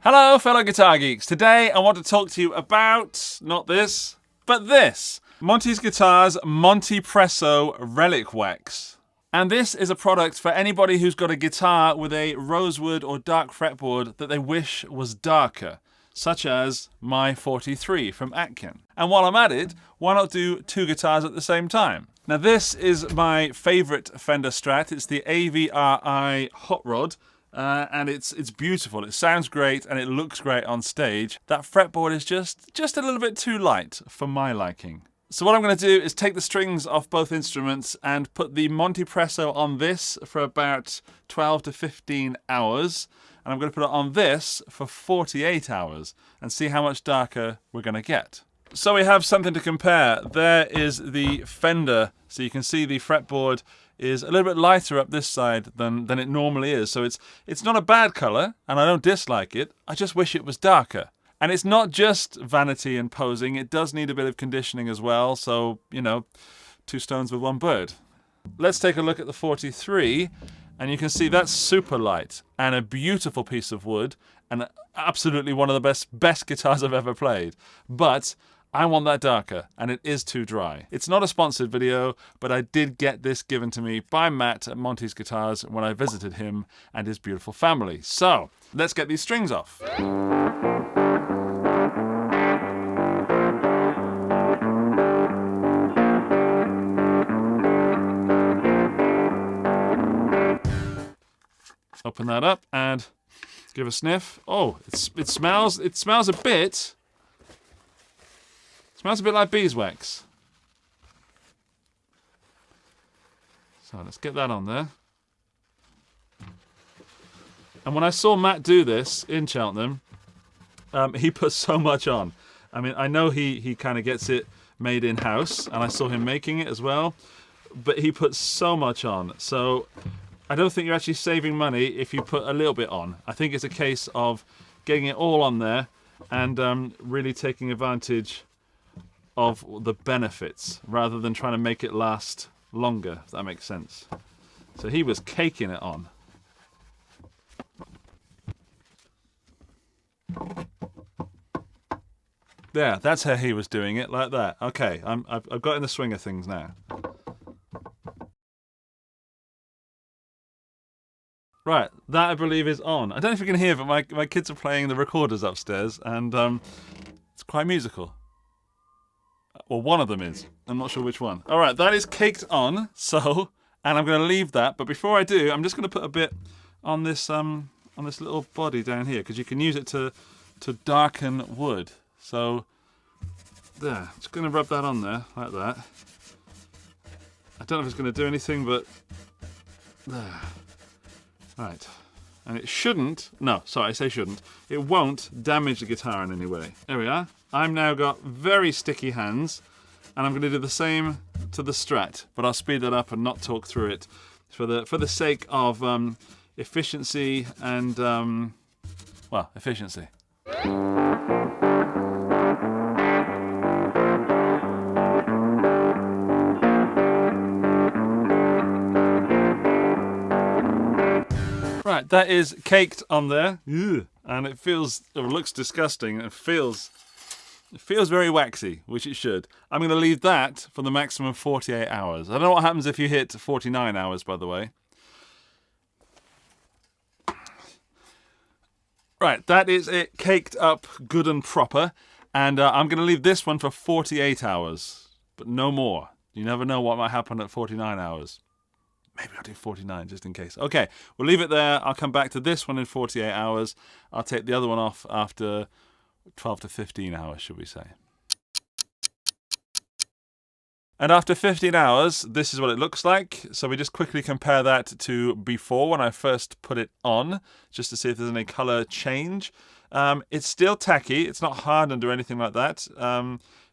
Hello fellow guitar geeks, today I want to talk to you about, not this, but this. Monty's Guitar's MontyPresso Relic Wax. And this is a product for anybody who's got a guitar with a rosewood or dark fretboard that they wish was darker, such as my 43 from Atkin. And while I'm at it, why not do two guitars at the same time? Now this is my favourite Fender Strat, it's the AVRI Hot Rod. And it's beautiful, it sounds great and it looks great on stage. That fretboard is just a little bit too light for my liking. So what I'm going to do is take the strings off both instruments and put the MontyPresso on this for about 12 to 15 hours. And I'm going to put it on this for 48 hours and see how much darker we're going to get. So we have something to compare. There is the Fender, so you can see the fretboard is a little bit lighter up this side than it normally is. So it's not a bad colour, and I don't dislike it. I just wish it was darker. And it's not just vanity and posing, it does need a bit of conditioning as well. So, you know, two stones with one bird. Let's take a look at the 43, and you can see that's super light and a beautiful piece of wood and absolutely one of the best guitars I've ever played. But I want that darker, and it is too dry. It's not a sponsored video, but I did get this given to me by Matt at Monty's Guitars when I visited him and his beautiful family. So, let's get these strings off. Open that up and give a sniff. Oh, it smells a bit. Smells a bit like beeswax. So let's get that on there. And when I saw Matt do this in Cheltenham, he put so much on. I mean, I know he kind of gets it made in-house, and I saw him making it as well, but he put so much on. So I don't think you're actually saving money if you put a little bit on. I think it's a case of getting it all on there and really taking advantage of the benefits rather than trying to make it last longer, if that makes sense. So he was caking it on. There, that's how he was doing it, like that. Okay, I've got in the swing of things now. Right, that I believe is on. I don't know if you can hear, but my kids are playing the recorders upstairs, and it's quite musical. Well, one of them is. I'm not sure which one. All right, that is caked on. So, and I'm going to leave that. But before I do, I'm just going to put a bit on this little body down here, because you can use it to darken wood. So, there. Just going to rub that on there like that. I don't know if it's going to do anything, but there. Right. And it shouldn't. No, sorry, I say shouldn't. It won't damage the guitar in any way. There we are. I've now got very sticky hands, and I'm going to do the same to the Strat, but I'll speed that up and not talk through it for the sake of efficiency and well, efficiency. Right, that is caked on there. Ugh. And it looks disgusting. It feels very waxy, which it should. I'm going to leave that for the maximum 48 hours. I don't know what happens if you hit 49 hours, by the way. Right, that is it caked up good and proper. And I'm going to leave this one for 48 hours, but no more. You never know what might happen at 49 hours. Maybe I'll do 49 just in case. Okay, we'll leave it there. I'll come back to this one in 48 hours. I'll take the other one off after 12 to 15 hours, should we say. And after 15 hours, this is what it looks like. So we just quickly compare that to before when I first put it on, just to see if there's any color change. It's still tacky. It's not hardened or anything like that.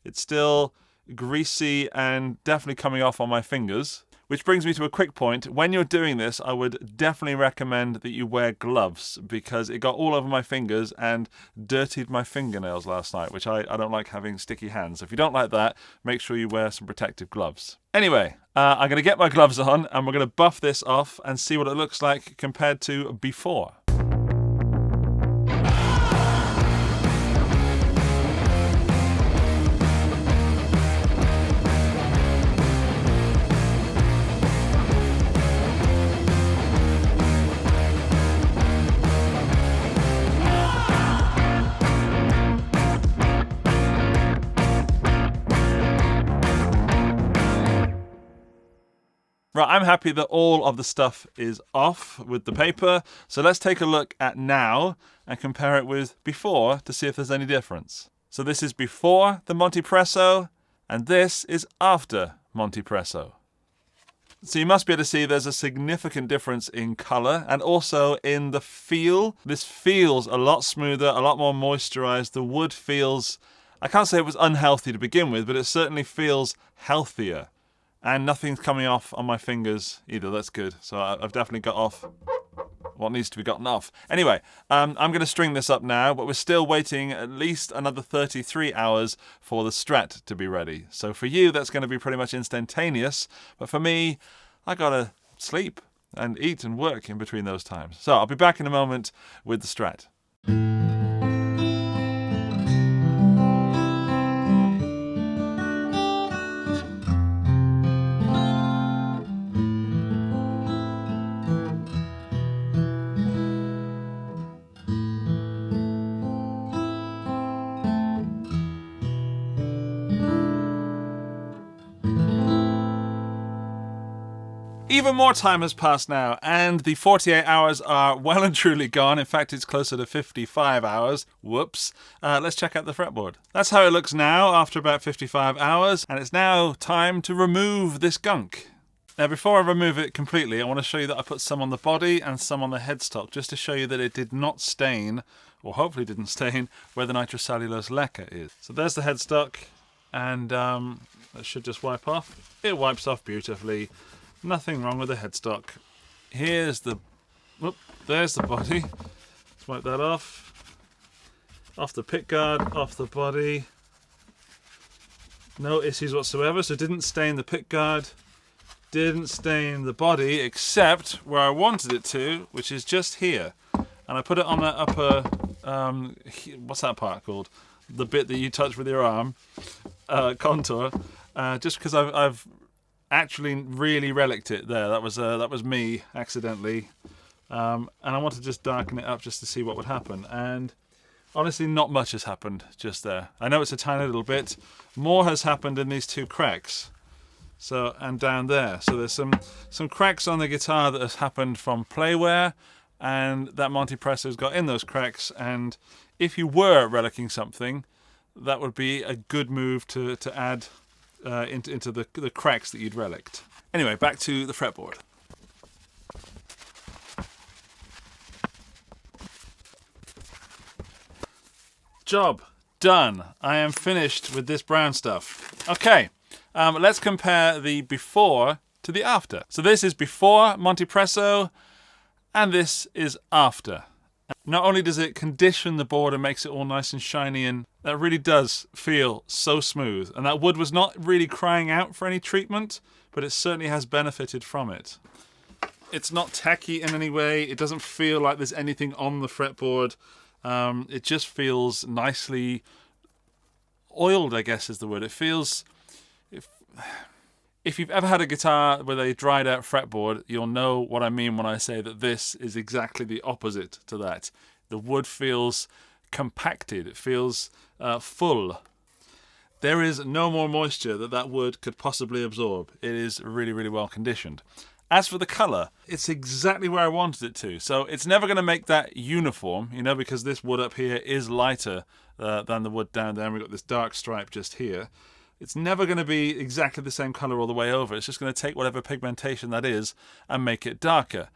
It's still greasy and definitely coming off on my fingers. Which brings me to a quick point. When you're doing this, I would definitely recommend that you wear gloves, because it got all over my fingers and dirtied my fingernails last night, which I don't like having sticky hands. So if you don't like that, make sure you wear some protective gloves. Anyway, I'm going to get my gloves on and we're going to buff this off and see what it looks like compared to before. Right, I'm happy that all of the stuff is off with the paper. So let's take a look at now and compare it with before to see if there's any difference. So this is before the MontyPresso, and this is after MontyPresso. So you must be able to see there's a significant difference in color and also in the feel. This feels a lot smoother, a lot more moisturized. The wood feels, I can't say it was unhealthy to begin with, but it certainly feels healthier. And nothing's coming off on my fingers either. That's good. So I've definitely got off what needs to be gotten off. Anyway, I'm going to string this up now, but we're still waiting at least another 33 hours for the Strat to be ready. So for you, that's going to be pretty much instantaneous. But for me, I got to sleep and eat and work in between those times. So I'll be back in a moment with the Strat. Even more time has passed now, and the 48 hours are well and truly gone. In fact, it's closer to 55 hours. Whoops. Let's check out the fretboard. That's how it looks now after about 55 hours, and it's now time to remove this gunk. Now, before I remove it completely, I want to show you that I put some on the body and some on the headstock, just to show you that it did not stain, or hopefully didn't stain, where the nitrocellulose lacquer is. So there's the headstock, and that should just wipe off. It wipes off beautifully. Nothing wrong with the headstock. Here's the... Whoop, there's the body. Let's wipe that off. Off the pickguard, off the body. No issues whatsoever. So it didn't stain the pickguard. Didn't stain the body, except where I wanted it to, which is just here. And I put it on that upper... what's that part called? The bit that you touch with your arm. Contour. Just because I've actually really relicked it there. That was me accidentally, and I want to just darken it up just to see what would happen. And honestly, not much has happened just there. I know it's a tiny little bit. More has happened in these two cracks. So, and down there. So there's some cracks on the guitar that has happened from play wear, and that MontyPresso's got in those cracks. And if you were relicking something, that would be a good move to add into the cracks that you'd relicked. Anyway, back to the fretboard. Job done. I am finished with this brown stuff. Okay, let's compare the before to the after. So this is before MontyPresso, and this is after. Not only does it condition the board and makes it all nice and shiny, and that really does feel so smooth. And that wood was not really crying out for any treatment, but it certainly has benefited from it. It's not tacky in any way. It doesn't feel like there's anything on the fretboard. It just feels nicely oiled, I guess is the word. It feels... If you've ever had a guitar with a dried out fretboard, you'll know what I mean when I say that this is exactly the opposite to that. The wood feels compacted, it feels full. There is no more moisture that wood could possibly absorb. It is really, really well conditioned. As for the colour, it's exactly where I wanted it to. So it's never going to make that uniform, you know, because this wood up here is lighter than the wood down there. And we've got this dark stripe just here. It's never going to be exactly the same colour all the way over. It's just going to take whatever pigmentation that is and make it darker.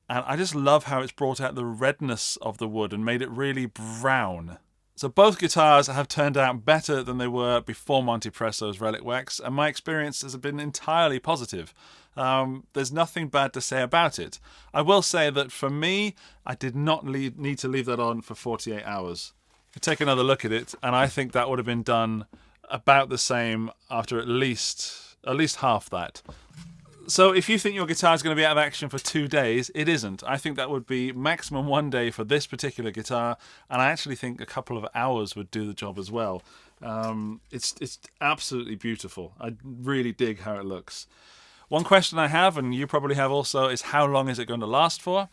And I just love how it's brought out the redness of the wood and made it really brown. So both guitars have turned out better than they were before MontyPresso's Relic Wax, and my experience has been entirely positive. There's nothing bad to say about it. I will say that for me, I did not need to leave that on for 48 hours. You take another look at it, and I think that would have been done about the same after at least half that. So if you think your guitar is going to be out of action for 2 days, it isn't. I think that would be maximum 1 day for this particular guitar, and I actually think a couple of hours would do the job as well. It's absolutely beautiful. I really dig how it looks. One question I have, and you probably have also, is how long is it going to last for?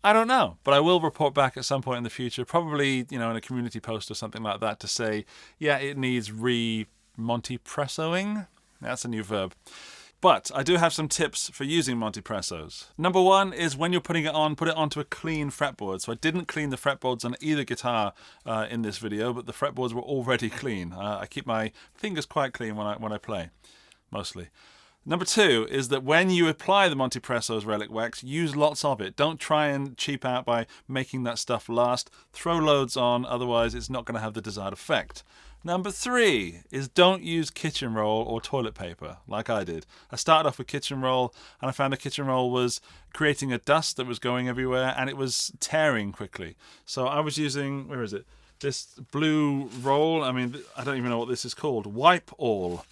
I don't know, but I will report back at some point in the future, probably, you know, in a community post or something like that, to say, yeah, it needs re-MontyPressoing. That's a new verb. But I do have some tips for using MontyPressos. Number one is when you're putting it on, put it onto a clean fretboard. So I didn't clean the fretboards on either guitar in this video, but the fretboards were already clean. I keep my fingers quite clean when I play, mostly. Number two is that when you apply the MontyPresso's Relic Wax, use lots of it. Don't try and cheap out by making that stuff last. Throw loads on, otherwise it's not going to have the desired effect. Number three is don't use kitchen roll or toilet paper like I did. I started off with kitchen roll and I found the kitchen roll was creating a dust that was going everywhere and it was tearing quickly. So I was using, where is it? This blue roll. I mean, I don't even know what this is called. Wipe All.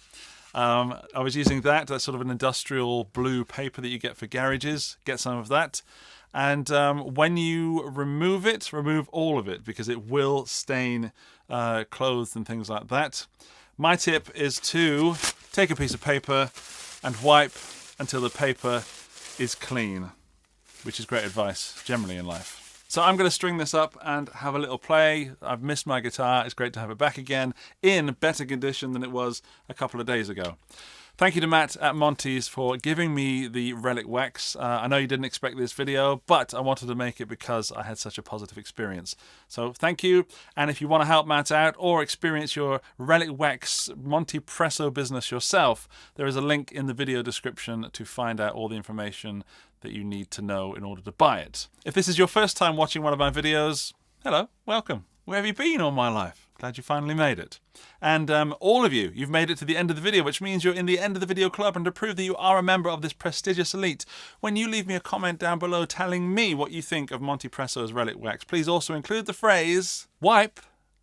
I was using that. That's sort of an industrial blue paper that you get for garages. Get some of that. And when you remove it, remove all of it because it will stain clothes and things like that. My tip is to take a piece of paper and wipe until the paper is clean, which is great advice generally in life. So I'm going to string this up and have a little play. I've missed my guitar. It's great to have it back again in better condition than it was a couple of days ago. Thank you to Matt at Monty's for giving me the Relic Wax. I know you didn't expect this video, but I wanted to make it because I had such a positive experience. So thank you. And if you want to help Matt out or experience your Relic Wax MontyPresso business yourself, there is a link in the video description to find out all the information that you need to know in order to buy it. If this is your first time watching one of my videos, hello, welcome. Where have you been all my life? Glad you finally made it. And all of you, you've made it to the end of the video, which means you're in the end of the video club. And to prove that you are a member of this prestigious elite, when you leave me a comment down below telling me what you think of MontyPresso's Relic Wax, please also include the phrase, wipe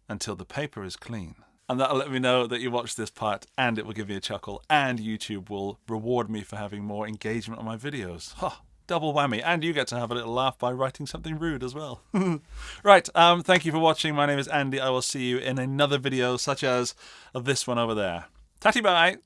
until the paper is clean. And that'll let me know that you watched this part, and it will give me a chuckle, and YouTube will reward me for having more engagement on my videos. Huh. Double whammy, and you get to have a little laugh by writing something rude as well. Right, thank you for watching. My name is Andy. I will see you in another video such as this one over there. Tatty bye!